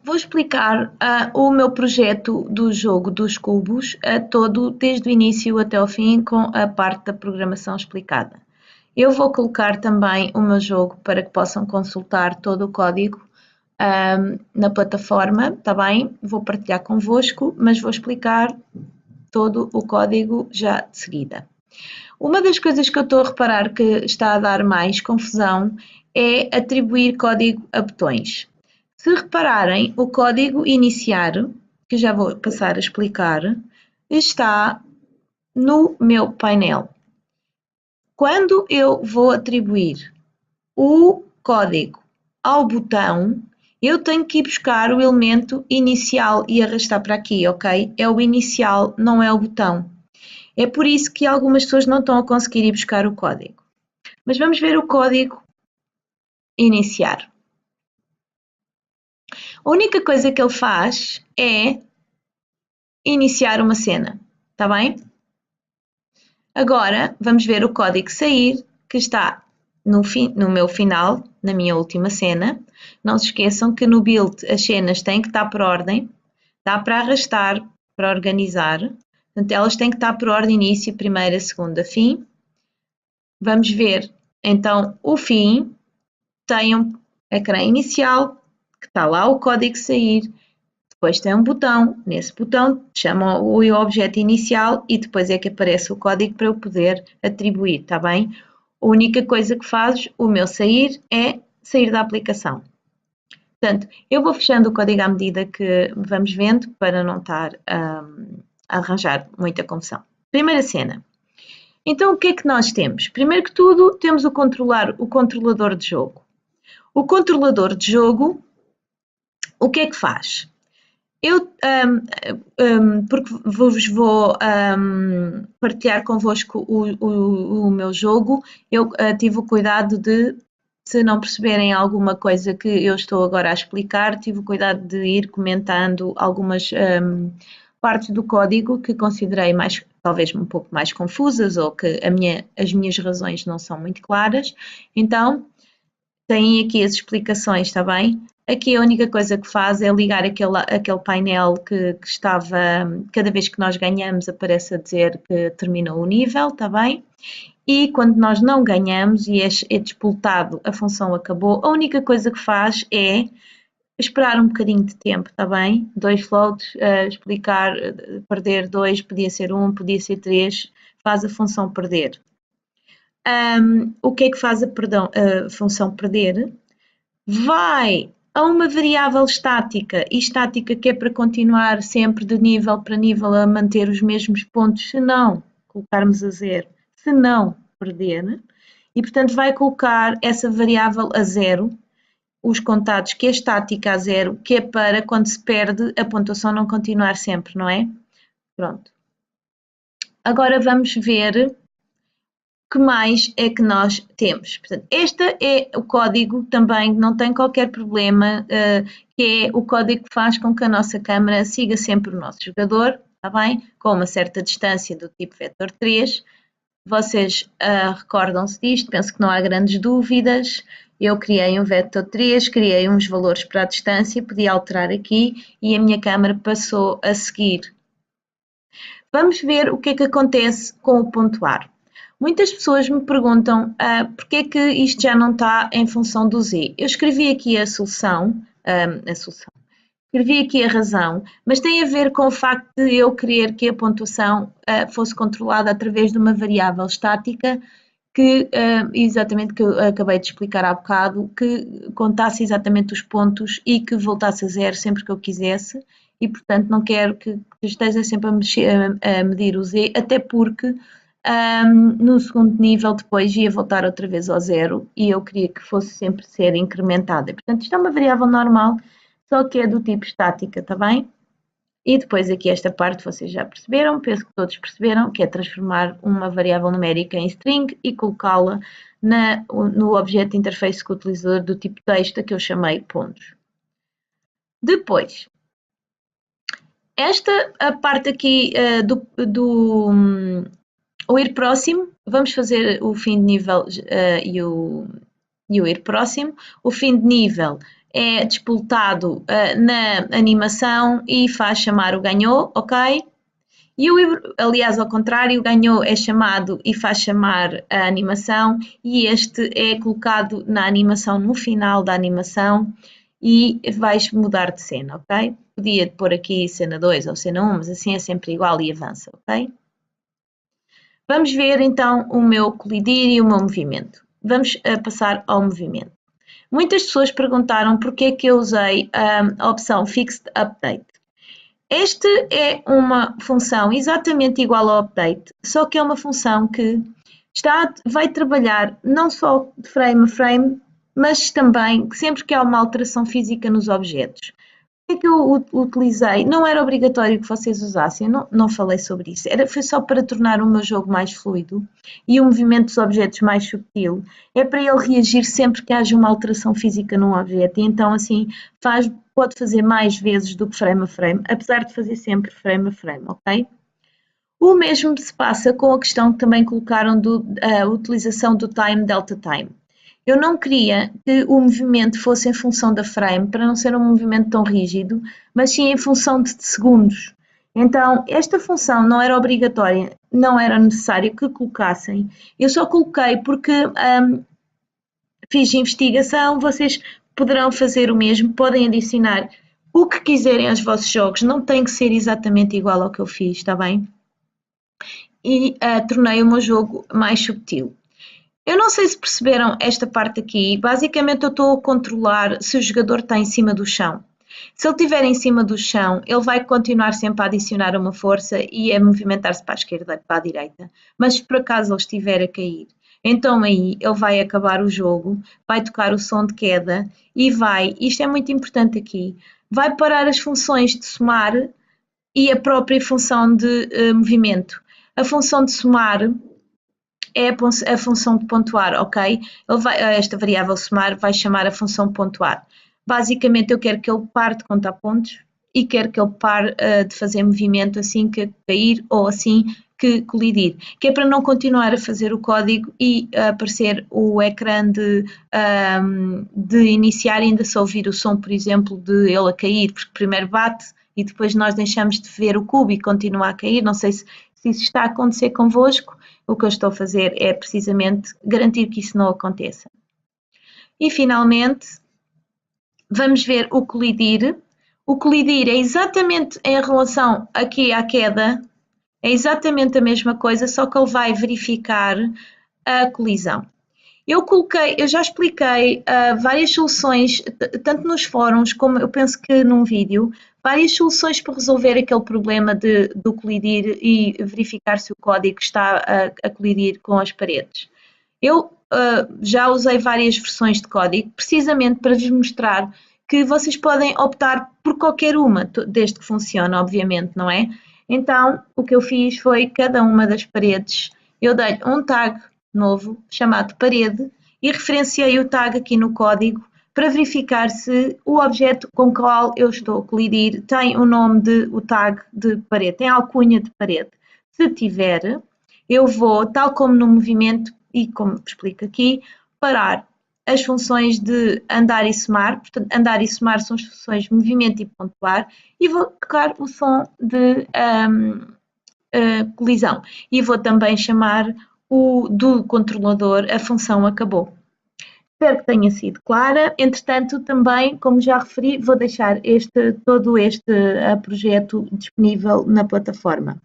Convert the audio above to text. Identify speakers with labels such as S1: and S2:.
S1: vou explicar o meu projeto do jogo dos cubos todo, desde o início até ao fim, com a parte da programação explicada. Eu vou colocar também o meu jogo para que possam consultar todo o código na plataforma, está bem? Vou partilhar convosco, mas vou explicar todo o código já de seguida. Uma das coisas que eu estou a reparar que está a dar mais confusão é atribuir código a botões. Se repararem, o código iniciar, que já vou passar a explicar, está no meu painel. Quando eu vou atribuir o código ao botão, eu tenho que ir buscar o elemento inicial e arrastar para aqui, ok? É o inicial, não é o botão. É por isso que algumas pessoas não estão a conseguir ir buscar o código. Mas vamos ver o código iniciar. A única coisa que ele faz é iniciar uma cena, está bem? Agora vamos ver o código sair, que está no meu final, na minha última cena. Não se esqueçam que no build as cenas têm que estar por ordem, dá para arrastar, para organizar. Portanto, elas têm que estar por ordem início, primeira, segunda, fim. Vamos ver então o fim. Tem um ecrã inicial, que está lá o código sair. Depois tem um botão, nesse botão chama o objeto inicial e depois é que aparece o código para eu poder atribuir, está bem? A única coisa que faz o meu sair é sair da aplicação. Portanto, eu vou fechando o código à medida que vamos vendo para não estar a arranjar muita confusão. Primeira cena. Então, o que é que nós temos? Primeiro que tudo, temos o controlador de jogo. O controlador de jogo, o que é que faz? Eu, porque vos vou partilhar convosco o meu jogo, eu tive o cuidado de, se não perceberem alguma coisa que eu estou agora a explicar, tive o cuidado de ir comentando algumas partes do código que considerei mais, talvez um pouco mais confusas ou que as minhas razões não são muito claras. Então, têm aqui as explicações, está bem? Aqui a única coisa que faz é ligar aquele painel que estava, cada vez que nós ganhamos aparece a dizer que terminou o nível, está bem? E quando nós não ganhamos e é despoltado, a função acabou, a única coisa que faz é esperar um bocadinho de tempo, está bem? 2 floats, explicar, perder 2, podia ser 1, podia ser 3, faz a função perder. O que é que faz a função perder? Vai a uma variável estática, e estática que é para continuar sempre de nível para nível a manter os mesmos pontos, se não colocarmos a 0, se não perder, e portanto vai colocar essa variável a 0, os contados que é estática a 0, que é para quando se perde a pontuação não continuar sempre, não é? Pronto. Agora vamos ver que mais é que nós temos. Portanto, este é o código também, não tem qualquer problema, que é o código que faz com que a nossa câmara siga sempre o nosso jogador, está bem? Com uma certa distância do tipo vetor 3. Vocês recordam-se disto, penso que não há grandes dúvidas. Eu criei um vetor 3, criei uns valores para a distância, podia alterar aqui e a minha câmara passou a seguir. Vamos ver o que é que acontece com o pontuar. Muitas pessoas me perguntam porque é que isto já não está em função do Z. Eu escrevi aqui a solução, escrevi aqui a razão, mas tem a ver com o facto de eu querer que a pontuação fosse controlada através de uma variável estática que, exatamente que eu acabei de explicar há bocado, que contasse exatamente os pontos e que voltasse a 0 sempre que eu quisesse e, portanto, não quero que esteja sempre a medir o Z, até porque no segundo nível depois ia voltar outra vez ao 0 e eu queria que fosse sempre ser incrementada. Portanto, isto é uma variável normal, só que é do tipo estática, está bem? E depois aqui esta parte vocês já perceberam, penso que todos perceberam, que é transformar uma variável numérica em string e colocá-la no objeto de interface com o utilizador do tipo texto que eu chamei pontos. Depois, a parte aqui o ir próximo, vamos fazer o fim de nível e o ir próximo. O fim de nível é despoltado na animação e faz chamar o ganhou, ok? E aliás, ao contrário, o ganhou é chamado e faz chamar a animação, e este é colocado na animação, no final da animação, e vais mudar de cena, ok? Podia pôr aqui cena 2 ou cena 1, mas assim é sempre igual e avança, ok? Vamos ver então o meu colidir e o meu movimento. Vamos passar ao movimento. Muitas pessoas perguntaram porque é que eu usei a opção Fixed Update. Esta é uma função exatamente igual ao update, só que é uma função que vai trabalhar não só de frame a frame, mas também sempre que há uma alteração física nos objetos. O que é que eu utilizei? Não era obrigatório que vocês usassem, não falei sobre isso. Foi só para tornar o meu jogo mais fluido e o movimento dos objetos mais subtil. É para ele reagir sempre que haja uma alteração física num objeto. E então, assim, pode fazer mais vezes do que frame a frame, apesar de fazer sempre frame a frame, ok? O mesmo se passa com a questão que também colocaram da utilização do time delta time. Eu não queria que o movimento fosse em função da frame, para não ser um movimento tão rígido, mas sim em função de segundos. Então, esta função não era obrigatória, não era necessário que colocassem. Eu só coloquei porque fiz investigação, vocês poderão fazer o mesmo, podem adicionar o que quiserem aos vossos jogos, não tem que ser exatamente igual ao que eu fiz, está bem? E tornei o meu jogo mais subtil. Eu não sei se perceberam esta parte aqui. Basicamente, eu estou a controlar se o jogador está em cima do chão. Se ele estiver em cima do chão, ele vai continuar sempre a adicionar uma força e a movimentar-se para a esquerda e para a direita. Mas se por acaso ele estiver a cair, então aí ele vai acabar o jogo, vai tocar o som de queda e isto é muito importante aqui, vai parar as funções de somar e a própria função de movimento. A função de somar é a função de pontuar, ok? Esta variável somar vai chamar a função pontuar. Basicamente, eu quero que ele pare de contar pontos e quero que ele pare de fazer movimento assim que cair ou assim que colidir, que é para não continuar a fazer o código e aparecer o ecrã de iniciar e ainda só ouvir o som, por exemplo, de ele a cair, porque primeiro bate e depois nós deixamos de ver o cubo e continua a cair. Não sei se isso está a acontecer convosco. O que eu estou a fazer é precisamente garantir que isso não aconteça. E finalmente, vamos ver o colidir. O colidir é exatamente em relação aqui à queda, é exatamente a mesma coisa, só que ele vai verificar a colisão. Eu já expliquei várias soluções, tanto nos fóruns como eu penso que num vídeo, várias soluções para resolver aquele problema do colidir e verificar se o código está a colidir com as paredes. Eu já usei várias versões de código, precisamente para vos mostrar que vocês podem optar por qualquer uma, desde que funcione, obviamente, não é? Então, o que eu fiz foi cada uma das paredes, eu dei um tag novo chamado parede e referenciei o tag aqui no código para verificar se o objeto com o qual eu estou a colidir tem o nome o tag de parede, tem alcunha de parede. Se tiver, eu vou, tal como no movimento e como explico aqui, parar as funções de andar e somar, portanto, andar e somar são as funções de movimento e pontuar, e vou tocar o som de colisão. E vou também chamar do controlador a função acabou. Espero que tenha sido clara. Entretanto, também, como já referi, vou deixar todo este projeto disponível na plataforma.